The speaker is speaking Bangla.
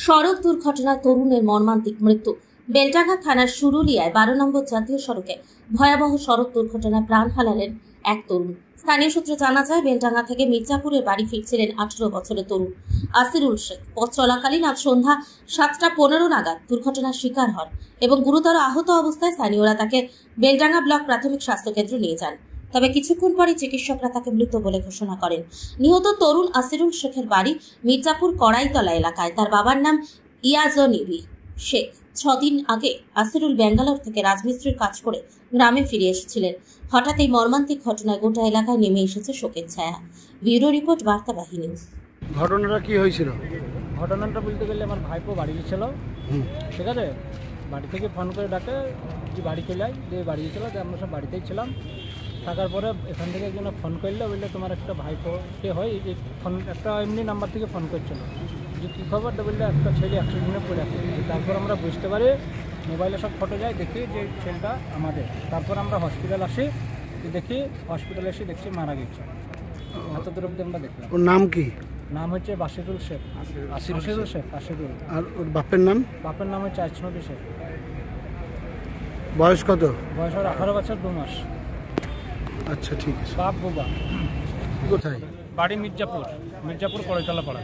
সড়ক দুর্ঘটনায় তরুণের মর্মান্তিক মৃত্যু। বেলডাঙ্গা থানার সুরুলিয়ায় 12 নম্বর জাতীয় সড়কে ভয়াবহ সড়ক দুর্ঘটনায় প্রাণ হারালেন এক তরুণ। স্থানীয় সূত্রে জানা যায়, বেলডাঙ্গা থেকে মির্জাপুরের বাড়ি ফিরছিলেন 18 বছরের তরুণ আসিরুল শেখ। পথ চলাকালীন আজ সন্ধ্যা 7:15 নাগাদ দুর্ঘটনার শিকার হন এবং গুরুতর আহত অবস্থায় স্থানীয়রা তাকে বেলডাঙ্গা ব্লক প্রাথমিক স্বাস্থ্য কেন্দ্রে নিয়ে যান। তবে কিছুক্ষণ পরে চিকিৎসকরা তাকে মৃত বলে ঘোষণা করেন। নিহত তরুণ আসিরুল শেখের বাড়ি মির্জাপুর কড়াইতলা এলাকায়। তার বাবার নাম ইয়াজনিবি শেখ। 6 দিন আগে আসিরুল ব্যাঙ্গালোর থেকে রাজমিস্ত্রির কাজ করে গ্রামে ফিরে এসেছিলেন। হঠাৎ এই মর্মান্তিক ঘটনায় গোটা এলাকায় নেমে এসেছে শোকের ছায়া। Bureau report, Bartabahi news. ঘটনাটা কি হয়েছিল? ঘটনাটা বলতে গেলে আমার ভাইপো বাড়ি গেছিল, ঠিক আছে। বাড়ি থেকে ফোন করে ডাকে যে বাড়ি চলে আয়, দিয়ে বাড়ি গেছিলো। আমরা সব বাড়িতেই ছিলাম। থাকার পরে এখান থেকে একজন ফোন করলে, বললে তোমার একটা ভাইপো কে হয়, এই যে ফোন একটা এমনি নাম্বার থেকে ফোন করছিল যে কী খবর, বললে একটা ছেলে অ্যাক্সিডেন্টে পড়ে আছে। তারপর আমরা বুঝতে পারি, মোবাইলে সব ফটো যায়, দেখি যে ছেলেটা আমাদের। তারপর আমরা হসপিটাল আসি, দেখি হসপিটালে এসে দেখছি মারা গেছে। এত দূর অব্দি আমরা দেখলাম। ওর নাম কি? নাম হচ্ছে বাসিরুল শেখ। আসিরুল শেখ। আসিরুল। আর ওর বাপের নাম? বাপের নাম হচ্ছে আজনবী শেখ। বয়স কত? বয়স ওর 18 বছর 2 মাস। আচ্ছা, ঠিক আছে। বাপ বুবা। কোথায়? বাড়ি মির্জাপুর কড়াইতলা পাড়া।